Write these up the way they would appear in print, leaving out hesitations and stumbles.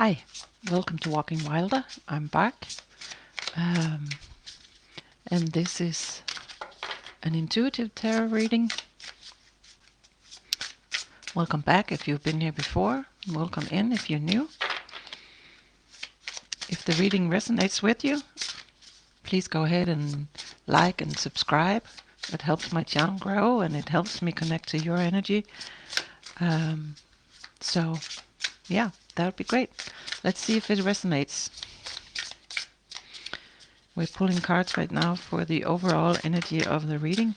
Hi, welcome to Walking Wilder. I'm back. Um, and this is an intuitive tarot reading. Welcome back if you've been here before. Welcome in if you're new. If the reading resonates with you, please go ahead and like and subscribe. It helps my channel grow and it helps me connect to your energy. So, yeah, that would be great. Let's see if it resonates. We're pulling cards right now for the overall energy of the reading.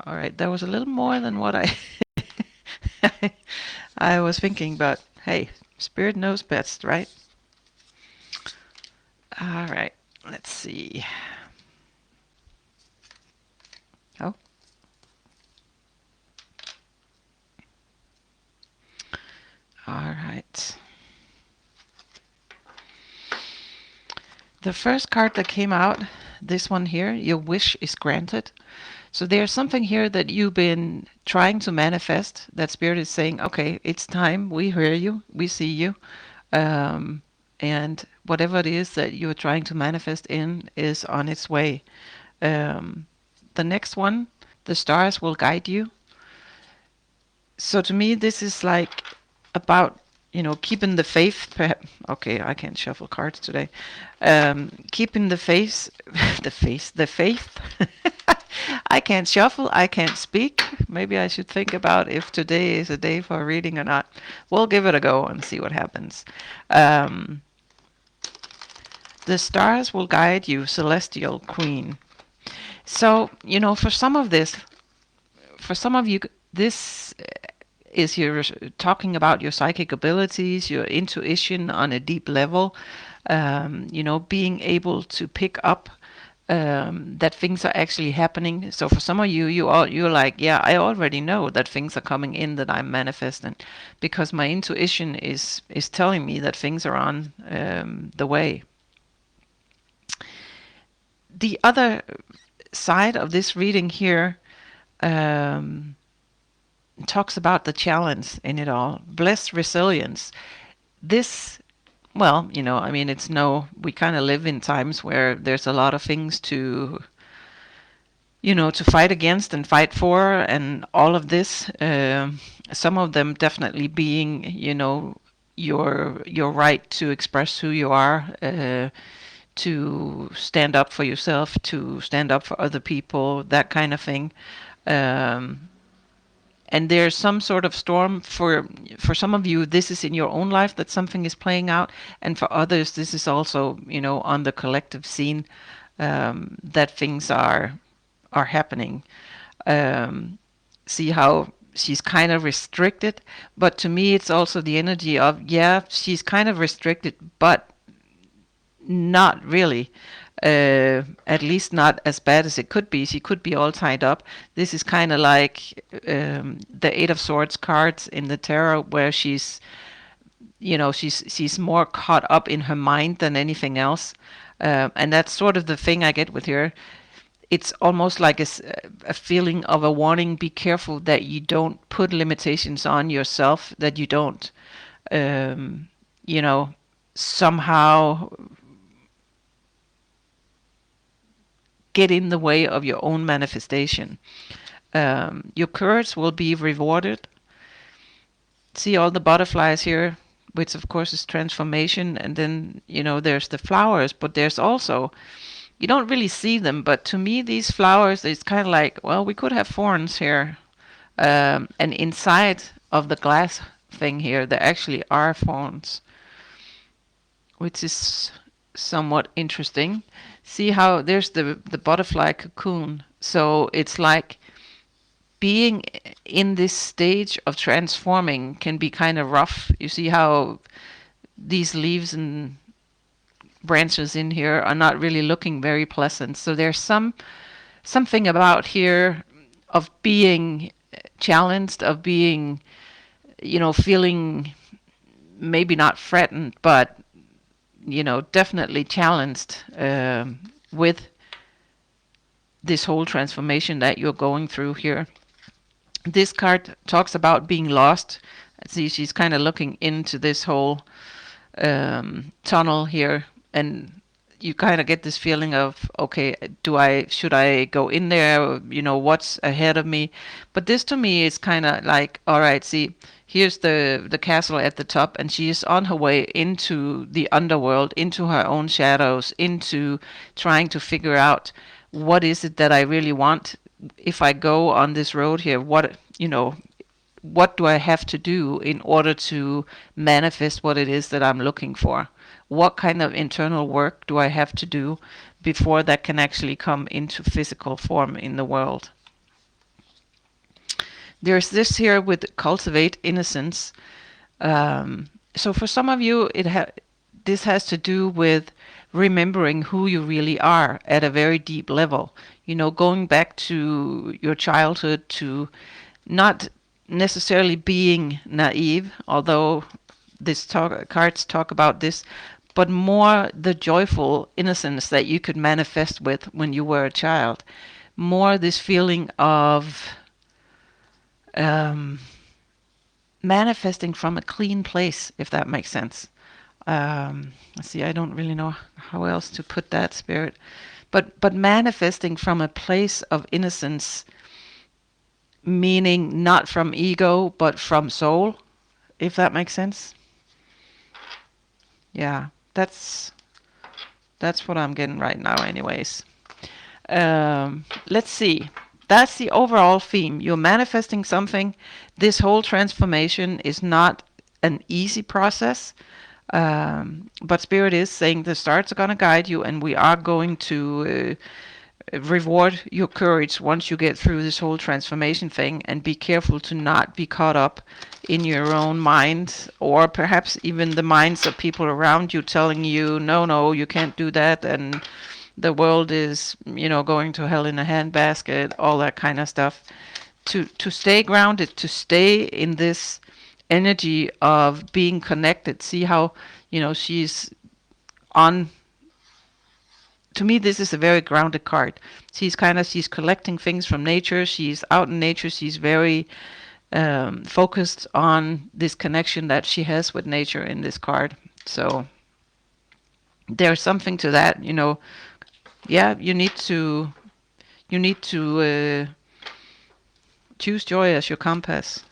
All right, that was a little more than what I I was thinking, but hey, Spirit knows best, right? All right, let's see. Oh. All right. The first card that came out, this one here, your wish is granted. So there's something here that you've been trying to manifest, that Spirit is saying, okay, it's time, we hear you, we see you. And whatever it is that you're trying to manifest in is on its way. The next one, the stars will guide you. So to me, this is like about, keeping the faith. Okay, I can't shuffle cards today. Keeping the faith, the faith. I can't shuffle, I can't speak. Maybe I should think about if today is a day for reading or not. We'll give it a go and see what happens. The stars will guide you, celestial queen. So, for some of you, this is you're talking about your psychic abilities, your intuition on a deep level, being able to pick up that things are actually happening. So for some of you, you're like, yeah, I already know that things are coming in that I'm manifesting, because my intuition is telling me that things are on the way. The other side of this reading here talks about the challenge in it all. Blessed resilience. This, well, we kind of live in times where there's a lot of things to fight against and fight for, and all of this. Some of them definitely being, your right to express who you are, to stand up for yourself, to stand up for other people, that kind of thing. And there's some sort of storm for some of you. This is in your own life that something is playing out, and for others, this is also, on the collective scene, that things are happening. See how she's kind of restricted, but to me, it's also the energy of, yeah, she's kind of restricted, but not really. At least not as bad as it could be. She could be all tied up. This is kind of like the Eight of Swords cards in the tarot, where she's more caught up in her mind than anything else. And that's sort of the thing I get with her. It's almost like a feeling of a warning. Be careful that you don't put limitations on yourself, that you don't, somehow get in the way of your own manifestation. Your courage will be rewarded. See all the butterflies here, which of course is transformation. And then, there's the flowers, but there's also, you don't really see them, but to me, these flowers, it's kind of like, well, we could have thorns here. And inside of the glass thing here, there actually are thorns, which is somewhat interesting. See how there's the butterfly cocoon. So it's like being in this stage of transforming can be kind of rough. You see how these leaves and branches in here are not really looking very pleasant. So there's something about here of being challenged, of being, feeling maybe not threatened, but definitely challenged with this whole transformation that you're going through here. This card talks about being lost. See, she's kind of looking into this whole tunnel here, and you kind of get this feeling of, okay, should I go in there? What's ahead of me? But this to me is kind of like, all right, see, here's the castle at the top, and she is on her way into the underworld, into her own shadows, into trying to figure out what is it that I really want. If I go on this road here, what do I have to do in order to manifest what it is that I'm looking for? What kind of internal work do I have to do before that can actually come into physical form in the world? There's this here with cultivate innocence. So for some of you, this has to do with remembering who you really are at a very deep level. Going back to your childhood, to not necessarily being naive, although cards talk about this, but more the joyful innocence that you could manifest with when you were a child. More this feeling of manifesting from a clean place, if that makes sense. See, I don't really know how else to put that, Spirit. But manifesting from a place of innocence, meaning not from ego, but from soul, if that makes sense. Yeah, that's what I'm getting right now anyways. Let's see. That's the overall theme. You're manifesting something. This whole transformation is not an easy process. But Spirit is saying the stars are going to guide you, and we are going to reward your courage once you get through this whole transformation thing, and be careful to not be caught up in your own mind, or perhaps even the minds of people around you telling you, no, you can't do that, and the world is, going to hell in a handbasket, all that kind of stuff. To stay grounded, to stay in this energy of being connected. See how, she's on. To me, this is a very grounded card. She's collecting things from nature. She's out in nature. She's very focused on this connection that she has with nature in this card. So there's something to that, Yeah, you need to choose joy as your compass.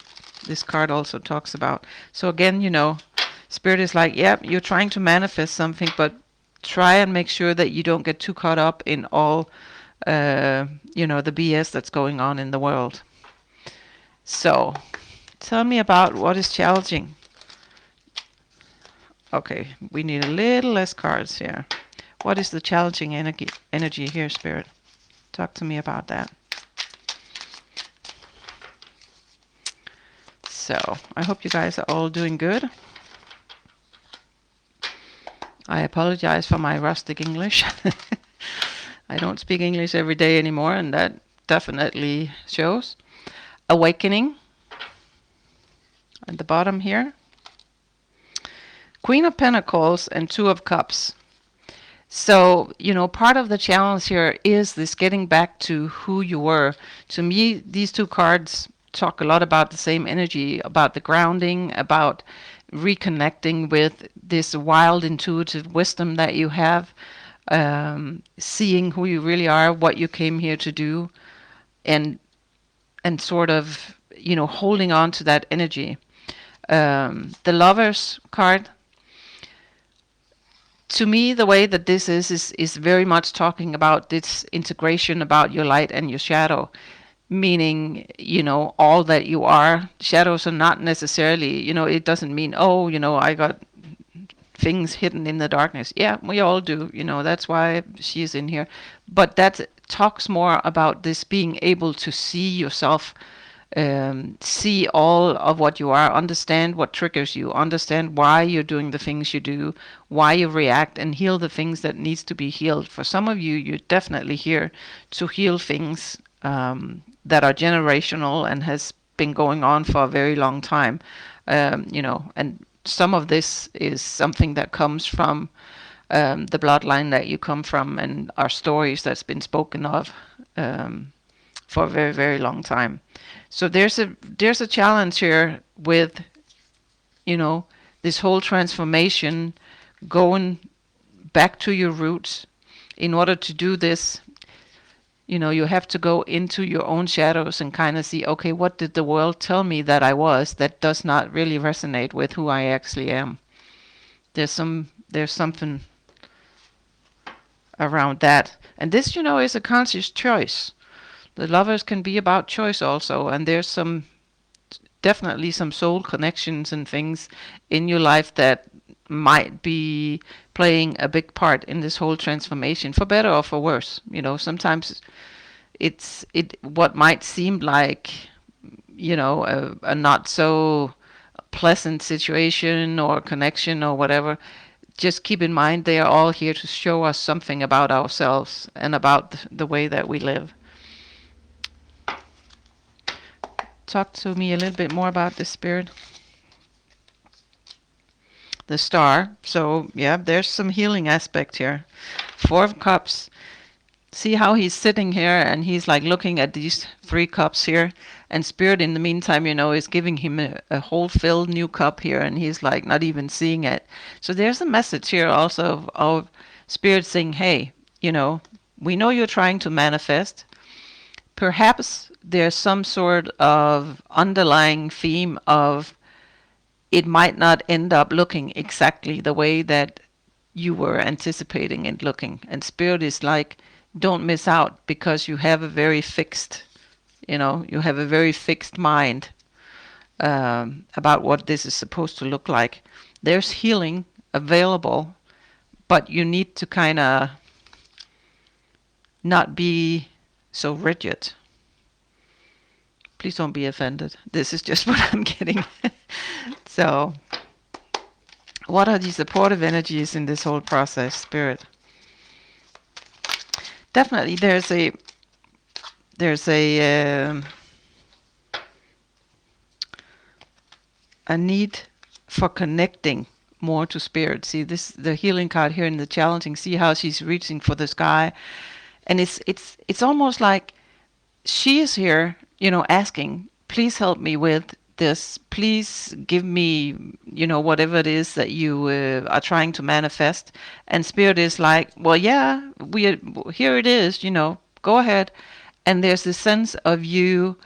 This card also talks about. So again, Spirit is like, yeah, you're trying to manifest something, but try and make sure that you don't get too caught up in all, the BS that's going on in the world. So, tell me about what is challenging. Okay, we need a little less cards here. What is the challenging energy here, Spirit? Talk to me about that. So, I hope you guys are all doing good. I apologize for my rustic English. I don't speak English every day anymore, and that definitely shows. Awakening at the bottom here. Queen of Pentacles and Two of Cups. So, part of the challenge here is this getting back to who you were. To me, these two cards talk a lot about the same energy, about the grounding, about reconnecting with this wild intuitive wisdom that you have, seeing who you really are, what you came here to do, and sort of, holding on to that energy. The Lovers card, to me, the way that this is very much talking about this integration about your light and your shadow, meaning, all that you are. Shadows are not necessarily, it doesn't mean, oh, I got things hidden in the darkness. Yeah, we all do, that's why she's in here. But that talks more about this being able to see yourself, see all of what you are, understand what triggers you, understand why you're doing the things you do, why you react, and heal the things that needs to be healed. For some of you, you're definitely here to heal things that are generational and has been going on for a very long time. And some of this is something that comes from the bloodline that you come from, and our stories that's been spoken of for a very, very long time. So there's a challenge here with, this whole transformation going back to your roots. In order to do this, you have to go into your own shadows and kind of see, okay, what did the world tell me that I was that does not really resonate with who I actually am? There's something around that. And this, is a conscious choice. The lovers can be about choice also, and there's definitely some soul connections and things in your life that might be playing a big part in this whole transformation, for better or for worse. Sometimes it what might seem like a not so pleasant situation or connection or whatever. Just keep in mind they are all here to show us something about ourselves and about the way that we live. Talk to me a little bit more about this spirit. The star. So yeah, there's some healing aspect here. 4 of Cups. See how he's sitting here and he's like looking at these 3 cups here, and Spirit in the meantime, is giving him a whole filled new cup here, and he's like not even seeing it. So there's a message here also of Spirit saying, hey, we know you're trying to manifest. Perhaps there's some sort of underlying theme of it might not end up looking exactly the way that you were anticipating it looking. And Spirit is like, don't miss out, because you have a very fixed, mind about what this is supposed to look like. There's healing available, but you need to kind of not be so rigid. Please don't be offended. This is just what I'm getting. So, what are the supportive energies in this whole process, Spirit? Definitely, there's a need for connecting more to Spirit. See the healing card here in the challenging. See how she's reaching for the sky, and it's almost like she is here, asking, please help me with this. Please give me, whatever it is that you are trying to manifest. And Spirit is like, well, yeah, here it is, go ahead. And there's this sense of you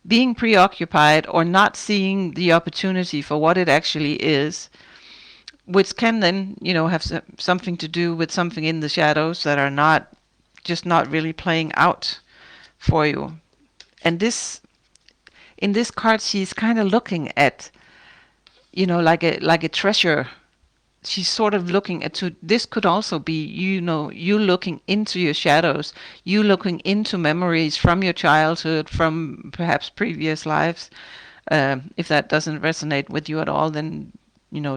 being preoccupied or not seeing the opportunity for what it actually is, which can then, have something to do with something in the shadows that are not really playing out for you. And in this card, she's kind of looking at, like a treasure. She's sort of looking at, this could also be, you looking into your shadows, you looking into memories from your childhood, from perhaps previous lives. If that doesn't resonate with you at all, then,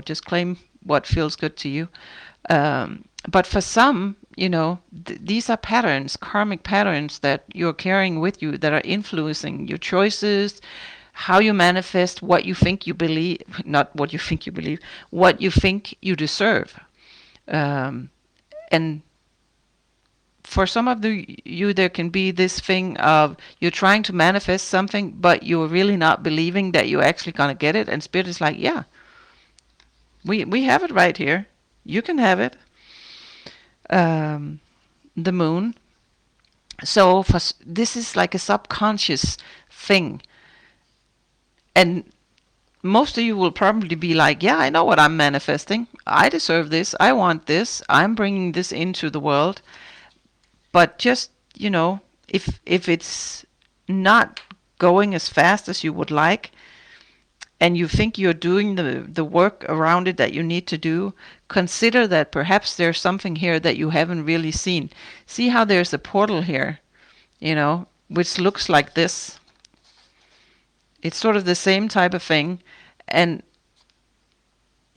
just claim what feels good to you. But for some, these are patterns, karmic patterns that you're carrying with you that are influencing your choices, how you manifest, what you think you believe, not what you think you believe, what you think you deserve. And for some of you, there can be this thing of you're trying to manifest something, but you're really not believing that you're actually going to get it. And Spirit is like, yeah, we have it right here. You can have it. The moon. So this is like a subconscious thing. And most of you will probably be like, yeah, I know what I'm manifesting. I deserve this. I want this. I'm bringing this into the world. But just, if it's not going as fast as you would like, and you think you're doing the work around it that you need to do, consider that perhaps there's something here that you haven't really seen. See how there's a portal here, which looks like this. It's sort of the same type of thing. And,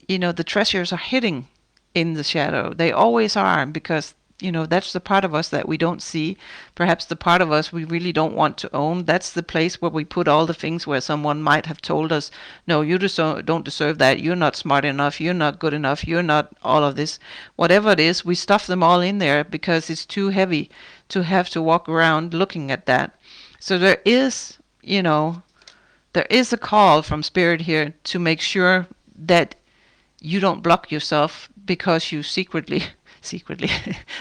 the treasures are hidden in the shadow. They always are, because that's the part of us that we don't see. Perhaps the part of us we really don't want to own. That's the place where we put all the things where someone might have told us, no, you don't deserve that. You're not smart enough. You're not good enough. You're not all of this. Whatever it is, we stuff them all in there because it's too heavy to have to walk around looking at that. So there is a call from Spirit here to make sure that you don't block yourself, because you secretly,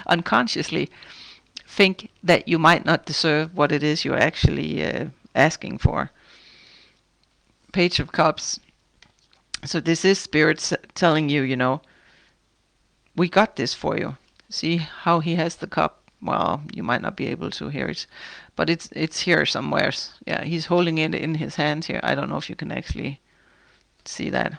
unconsciously think that you might not deserve what it is you're actually asking for. Page of Cups. So this is Spirit telling you, we got this for you. See how he has the cup? Well, you might not be able to hear it, but it's here somewhere. Yeah, he's holding it in his hand here. I don't know if you can actually see that.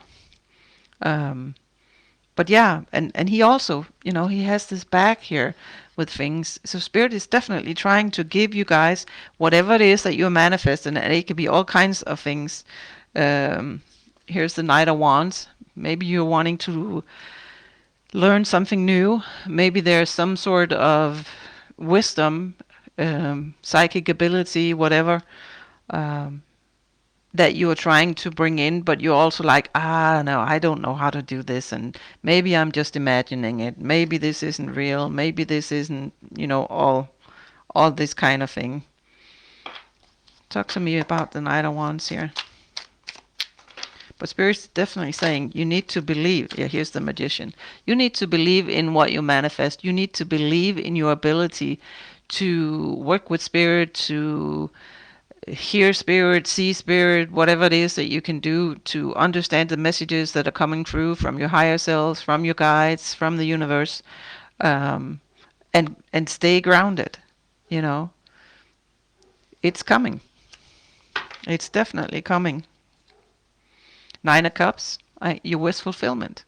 But yeah, and he also, he has this bag here with things. So Spirit is definitely trying to give you guys whatever it is that you're manifesting, and it could be all kinds of things. Here's the Knight of Wands. Maybe you're wanting to learn something new. Maybe there's some sort of wisdom, psychic ability, whatever, that you are trying to bring in, but you're also like, no, I don't know how to do this, and maybe I'm just imagining it. Maybe this isn't real. Maybe this isn't, all this kind of thing. Talk to me about the Knight of Wands here. But Spirit's definitely saying you need to believe. Yeah, here's the Magician. You need to believe in what you manifest. You need to believe in your ability to work with Spirit, to hear Spirit, see Spirit, whatever it is that you can do to understand the messages that are coming through from your higher selves, from your guides, from the universe, and stay grounded. It's coming. It's definitely coming. Nine of Cups, your wish fulfillment.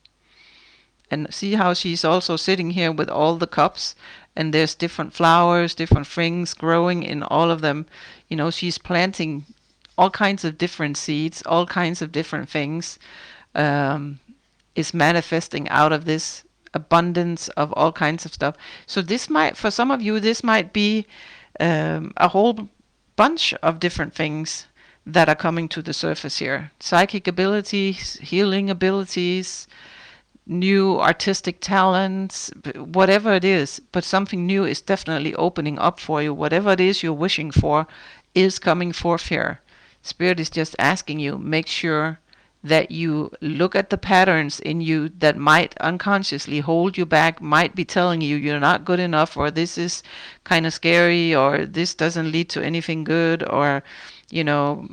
And see how she's also sitting here with all the cups, and there's different flowers, different things growing in all of them. She's planting all kinds of different seeds, all kinds of different things, is manifesting out of this abundance of all kinds of stuff. So this might, for some of you, this might be a whole bunch of different things that are coming to the surface here. Psychic abilities, healing abilities, new artistic talents, whatever it is, but something new is definitely opening up for you. Whatever it is you're wishing for is coming forth here. Spirit is just asking you, make sure that you look at the patterns in you that might unconsciously hold you back, might be telling you you're not good enough, or this is kind of scary, or this doesn't lead to anything good, or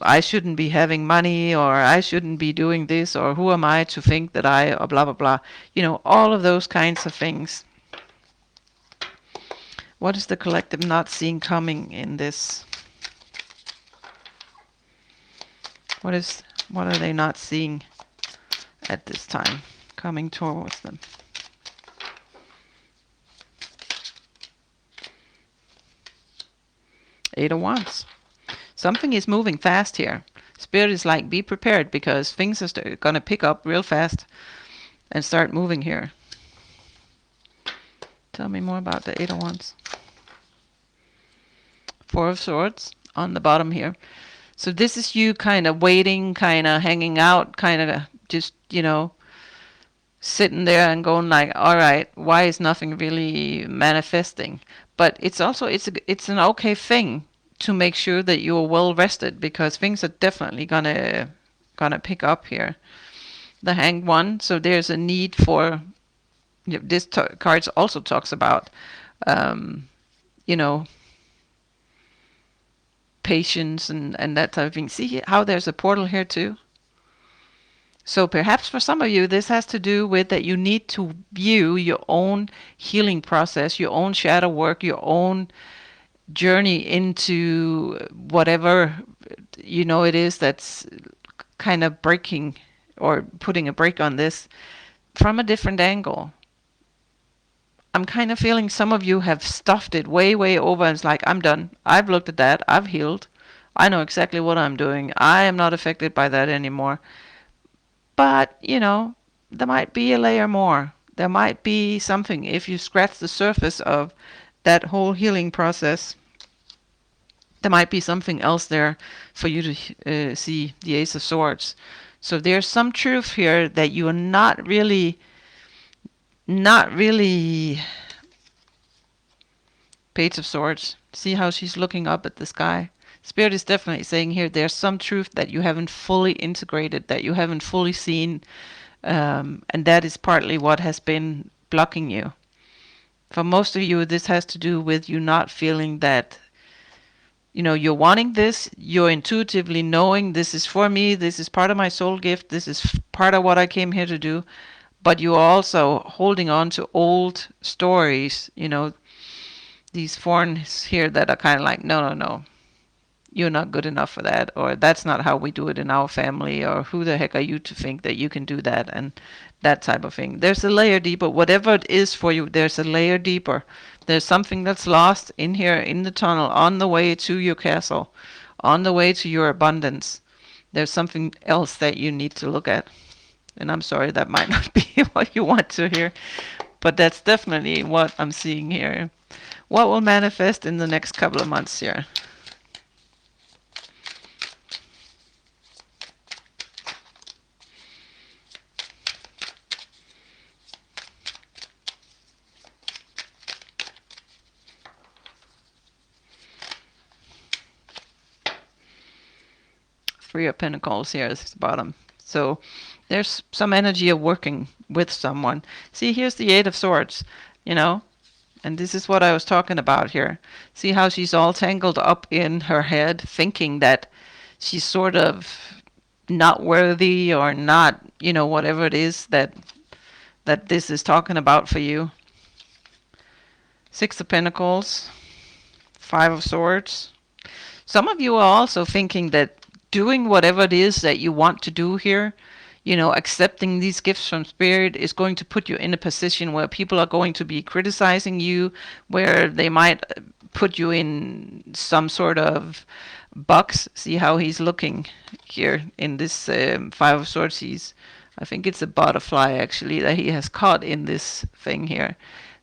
I shouldn't be having money, or I shouldn't be doing this, or who am I to think that or blah, blah, blah. All of those kinds of things. What is the collective not seeing coming in this? What are they not seeing at this time coming towards them? Eight of Wands. Something is moving fast here. Spirit is like, be prepared, because things are going to pick up real fast and start moving here. Tell me more about the Eight of Wands. Four of Swords on the bottom here. So this is you kind of waiting, kind of hanging out, kind of just, sitting there and going like, all right, why is nothing really manifesting? But it's also, it's an okay thing to make sure that you're well rested, because things are definitely gonna pick up here. The Hanged One. So there's a need for, this card also talks about, patience and that type of thing. See how there's a portal here too? So perhaps for some of you, this has to do with that you need to view your own healing process, your own shadow work, your own journey into whatever, it is that's kind of breaking or putting a break on this from a different angle. I'm kind of feeling some of you have stuffed it way, way over, and it's like, I'm done. I've looked at that. I've healed. I know exactly what I'm doing. I am not affected by that anymore. But, there might be a layer more. There might be something. If you scratch the surface of that whole healing process, there might be something else there for you to see, the Ace of Swords. So there's some truth here that you are not really Page of Swords. See how she's looking up at the sky? Spirit is definitely saying here there's some truth that you haven't fully integrated, that you haven't fully seen, And that is partly what has been blocking you. For most of you, this has to do with you not feeling that, you're wanting this, you're intuitively knowing this is for me, this is part of my soul gift, this is part of what I came here to do, but you're also holding on to old stories, these foreigners here that are kind of like, no, no, no, you're not good enough for that, or that's not how we do it in our family, or who the heck are you to think that you can do that, and that type of thing. There's a layer deeper. Whatever it is for you, there's a layer deeper. There's something that's lost in here in the tunnel on the way to your castle, on the way to your abundance. There's something else that you need to look at. And I'm sorry, that might not be what you want to hear, but that's definitely what I'm seeing here. What will manifest in the next couple of months here? 3 of Pentacles here is the bottom. So there's some energy of working with someone. See, here's the 8 of Swords, and this is what I was talking about here. See how she's all tangled up in her head, thinking that she's sort of not worthy or not, whatever it is that this is talking about for you. 6 of Pentacles, 5 of Swords. Some of you are also thinking that doing whatever it is that you want to do here, accepting these gifts from Spirit is going to put you in a position where people are going to be criticizing you, where they might put you in some sort of box. See how he's looking here in this 5 of Swords. I think it's a butterfly actually that he has caught in this thing here.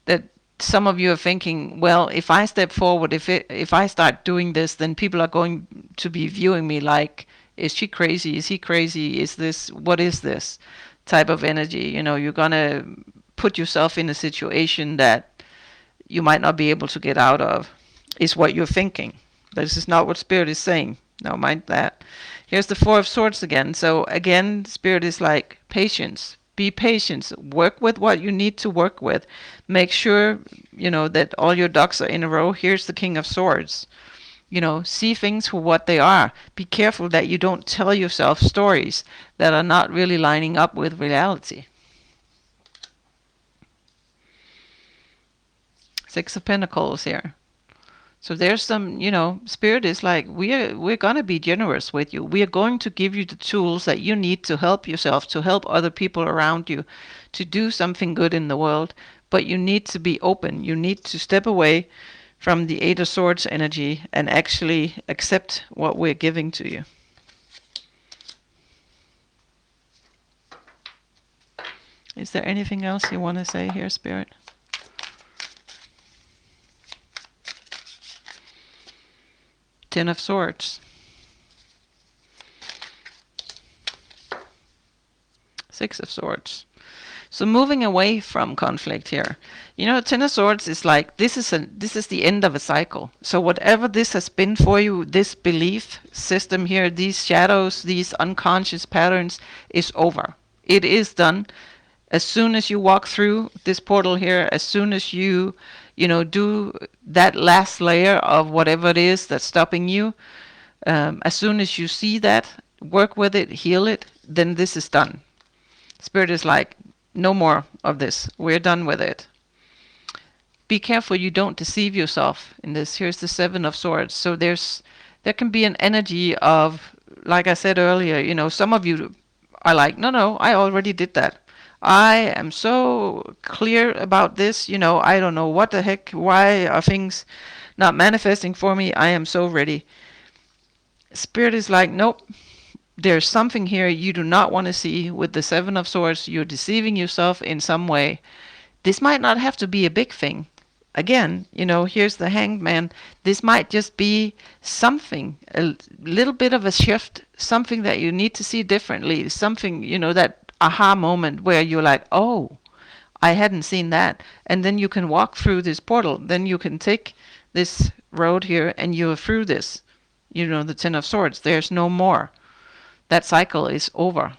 That some of you are thinking, well, if I step forward, if I start doing this, then people are going to be viewing me like, is she crazy? Is he crazy? What is this type of energy? You're going to put yourself in a situation that you might not be able to get out of, is what you're thinking. This is not what Spirit is saying. No, mind that. Here's the 4 of Swords again. So again, Spirit is like, patience. Be patient. Work with what you need to work with. Make sure, that all your ducks are in a row. Here's the King of Swords. See things for what they are. Be careful that you don't tell yourself stories that are not really lining up with reality. 6 of Pentacles here. So there's some, Spirit is like, we're going to be generous with you. We are going to give you the tools that you need to help yourself, to help other people around you, to do something good in the world. But you need to be open. You need to step away from the 8 of Swords energy and actually accept what we're giving to you. Is there anything else you want to say here, Spirit? Ten of Swords. 6 of Swords. So moving away from conflict here. Ten of Swords is like, this is the end of a cycle. So whatever this has been for you, this belief system here, these shadows, these unconscious patterns, is over. It is done. As soon as you walk through this portal here, as soon as you do that last layer of whatever it is that's stopping you, as soon as you see that, work with it, heal it, then this is done. Spirit is like, no more of this. We're done with it. Be careful you don't deceive yourself in this. Here's the 7 of Swords. So there can be an energy of, like I said earlier, some of you are like, no, I already did that. I am so clear about this, I don't know what the heck, why are things not manifesting for me? I am so ready. Spirit is like, nope, there's something here you do not want to see with the 7 of Swords. You're deceiving yourself in some way. This might not have to be a big thing. Again, here's the Hanged Man. This might just be something, a little bit of a shift, something that you need to see differently, something, that aha moment where you're like, oh, I hadn't seen that. And then you can walk through this portal. Then you can take this road here and you're through this. The 10 of Swords. There's no more. That cycle is over.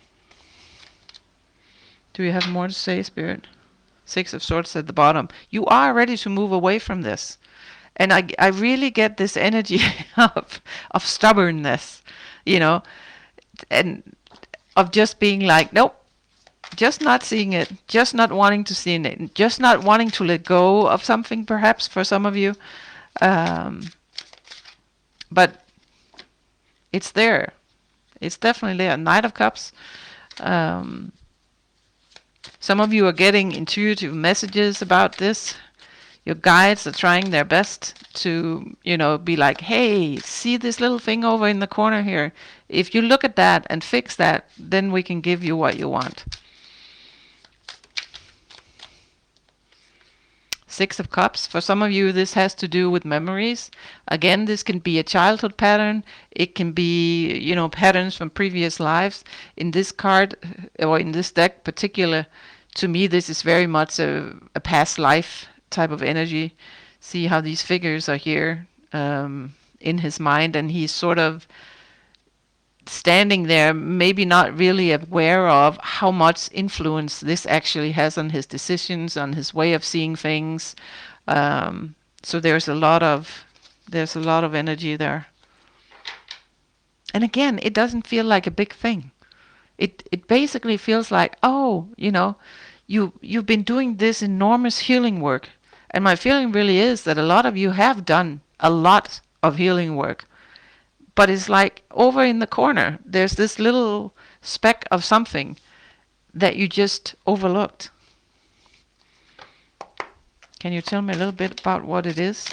Do you have more to say, Spirit? Six of Swords at the bottom. You are ready to move away from this. And I really get this energy of stubbornness, you know, and of just being like, nope, just not seeing it, just not wanting to see it, just not wanting to let go of something, perhaps for some of you. But it's there. It's definitely there. Knight of Cups. Um, some of you are getting intuitive messages about this. Your guides are trying their best to, be like, hey, see this little thing over in the corner here? If you look at that and fix that, then we can give you what you want. Six of Cups. For some of you, this has to do with memories. Again, this can be a childhood pattern. It can be, patterns from previous lives. In this card, or in this deck particular, to me, this is very much a past life type of energy. See how these figures are here in his mind, and he's sort of standing there, maybe not really aware of how much influence this actually has on his decisions, on his way of seeing things. So there's a lot of energy there. And again, it doesn't feel like a big thing. It basically feels like, oh, you've been doing this enormous healing work. And my feeling really is that a lot of you have done a lot of healing work. But it's like over in the corner, there's this little speck of something that you just overlooked. Can you tell me a little bit about what it is?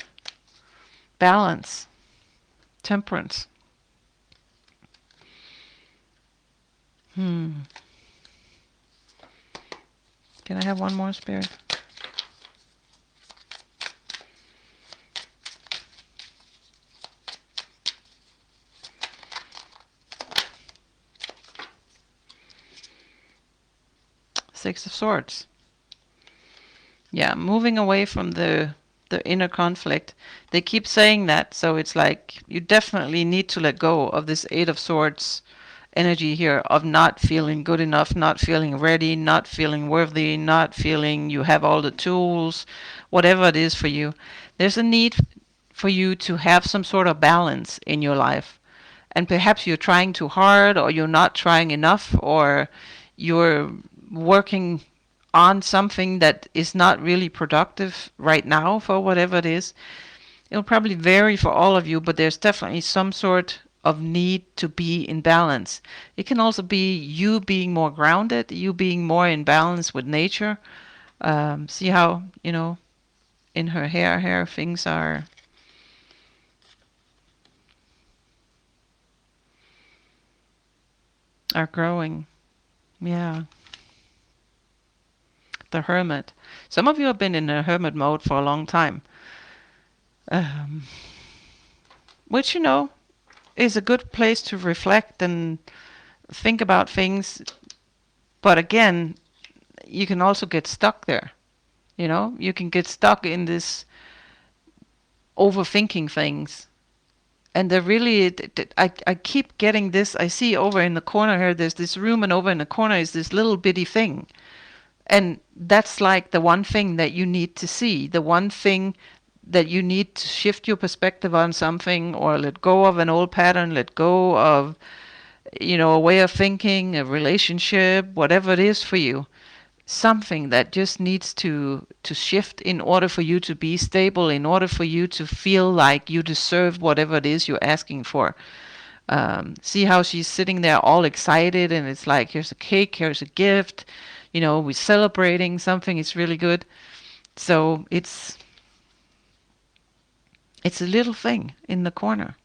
Balance, temperance. Can I have one more, Spirit? Six of Swords. Yeah, moving away from the inner conflict. They keep saying that, so it's like you definitely need to let go of this Eight of Swords energy here of not feeling good enough, not feeling ready, not feeling worthy, not feeling you have all the tools, whatever it is for you. There's a need for you to have some sort of balance in your life. And perhaps you're trying too hard, or you're not trying enough, or you're working on something that is not really productive right now for whatever it is. It'll probably vary for all of you, but there's definitely some sort of need to be in balance. It can also be you being more grounded, you being more in balance with nature. See how, in her hair things are growing. Yeah. The hermit. Some of you have been in a hermit mode for a long time. Which, is a good place to reflect and think about things. But again, you can also get stuck there. You can get stuck in this overthinking things. And they're really, I keep getting this. I see over in the corner here, there's this room, and over in the corner is this little bitty thing. And that's like the one thing that you need to see, the one thing that you need to shift your perspective on something, or let go of an old pattern, let go of, a way of thinking, a relationship, whatever it is for you. Something that just needs to shift in order for you to be stable, in order for you to feel like you deserve whatever it is you're asking for. See how she's sitting there all excited, and it's like, here's a cake, here's a gift, we're celebrating something, it's really good. So it's a little thing in the corner.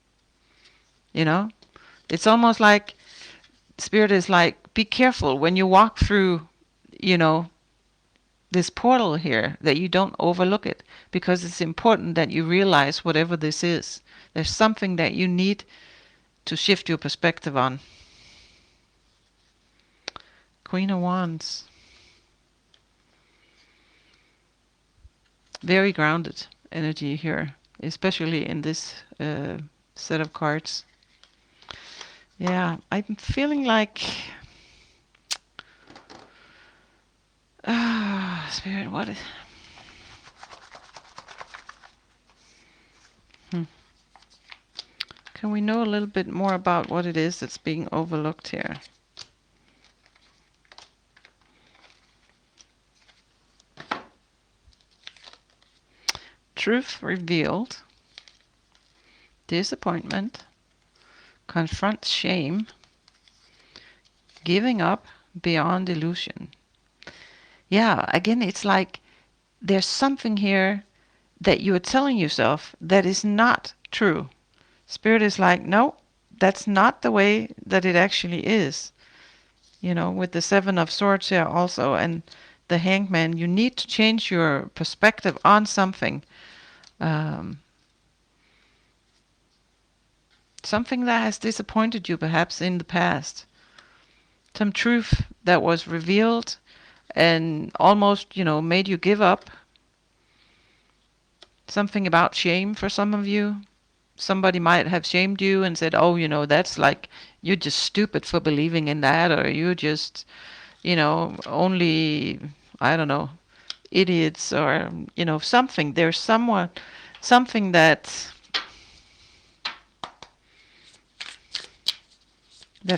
It's almost like Spirit is like, be careful when you walk through, this portal here, that you don't overlook it, because it's important that you realize whatever this is. There's something that you need to shift your perspective on. Queen of Wands. Very grounded energy here, especially in this set of cards. Yeah, I'm feeling like Spirit, what is... Hmm. Can we know a little bit more about what it is that's being overlooked here? Truth revealed, disappointment, confront shame, giving up beyond illusion. Yeah, again, it's like there's something here that you're telling yourself that is not true. Spirit is like, no, that's not the way that it actually is. You know, with the Seven of Swords here also, and the Hangman, you need to change your perspective on something. Um, something that has disappointed you perhaps in the past. Some truth that was revealed and almost, made you give up. Something about shame for some of you. Somebody might have shamed you and said, oh, that's like, you're just stupid for believing in that, or you just, only, I don't know, idiots, or, something. There's something that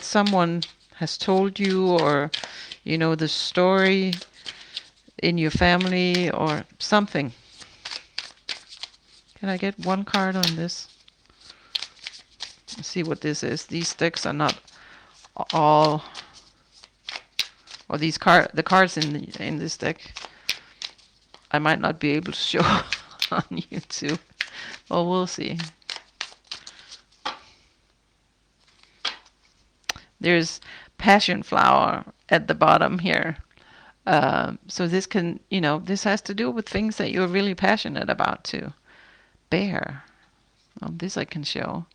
someone has told you, or, the story in your family or something. Can I get one card on this? Let's see what this is. These sticks are not all, or the cards in this deck, I might not be able to show on YouTube. Well, we'll see. There's passion flower at the bottom here. So this can, this has to do with things that you're really passionate about too. Bear. Oh, this I can show.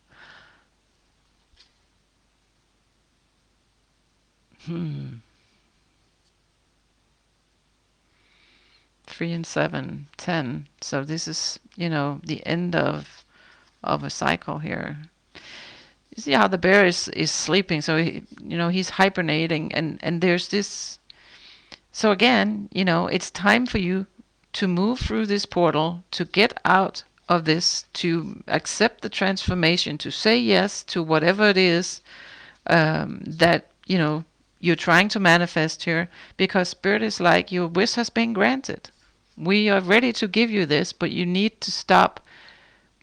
3 and 7, 10. So this is, the end of a cycle here. You see how the bear is sleeping, so he's hibernating, and there's this. So again, it's time for you to move through this portal, to get out of this, to accept the transformation, to say yes to whatever it is that you're trying to manifest here, because Spirit is like, your wish has been granted. We are ready to give you this, but you need to stop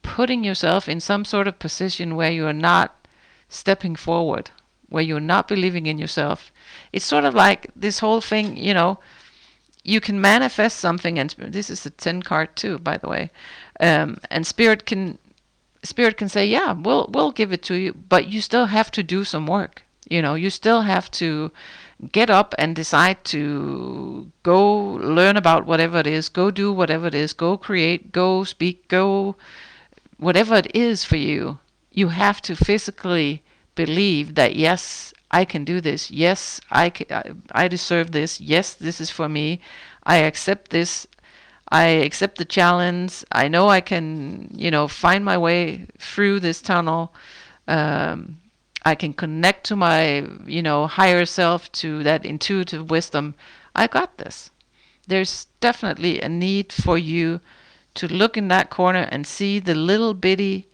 putting yourself in some sort of position where you are not stepping forward, where you're not believing in yourself. It's sort of like this whole thing, you can manifest something, and this is a 10 card too, by the way. And Spirit can say, yeah, we'll give it to you, but you still have to do some work. You still have to get up and decide to go learn about whatever it is, go do whatever it is, go create, go speak, go whatever it is for you. You have to physically believe that, yes, I can do this. Yes, I deserve this. Yes, this is for me. I accept this. I accept the challenge. I know I can, find my way through this tunnel. I can connect to my, higher self, to that intuitive wisdom. I got this. There's definitely a need for you to look in that corner and see the little bitty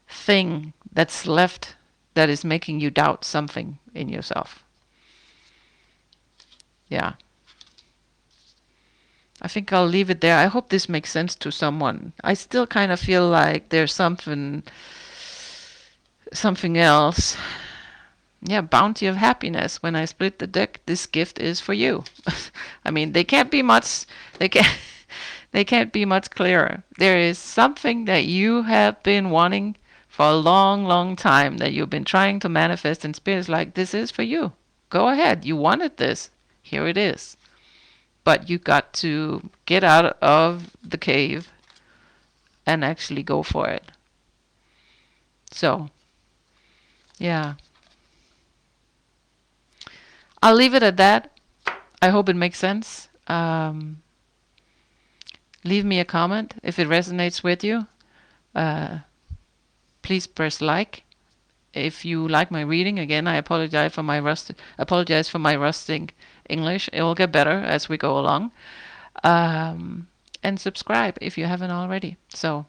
thing that's left that is making you doubt something in yourself. Yeah. I think I'll leave it there. I hope this makes sense to someone. I still kind of feel like there's something else. Yeah, bounty of happiness. When I split the deck, this gift is for you. I mean, they can't be much clearer. There is something that you have been wanting for a long, long time, that you've been trying to manifest, and Spirit's like, this is for you. Go ahead. You wanted this. Here it is. But you got to get out of the cave and actually go for it. So, yeah. I'll leave it at that. I hope it makes sense. Leave me a comment if it resonates with you. Please press like If you like my reading, again, I apologize for my rusting English. It will get better as we go along. Um, and subscribe if you haven't already. So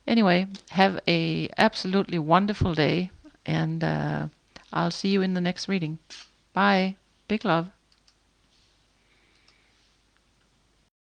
anyway, have a absolutely wonderful day, and I'll see you in the next reading. Bye. Big love.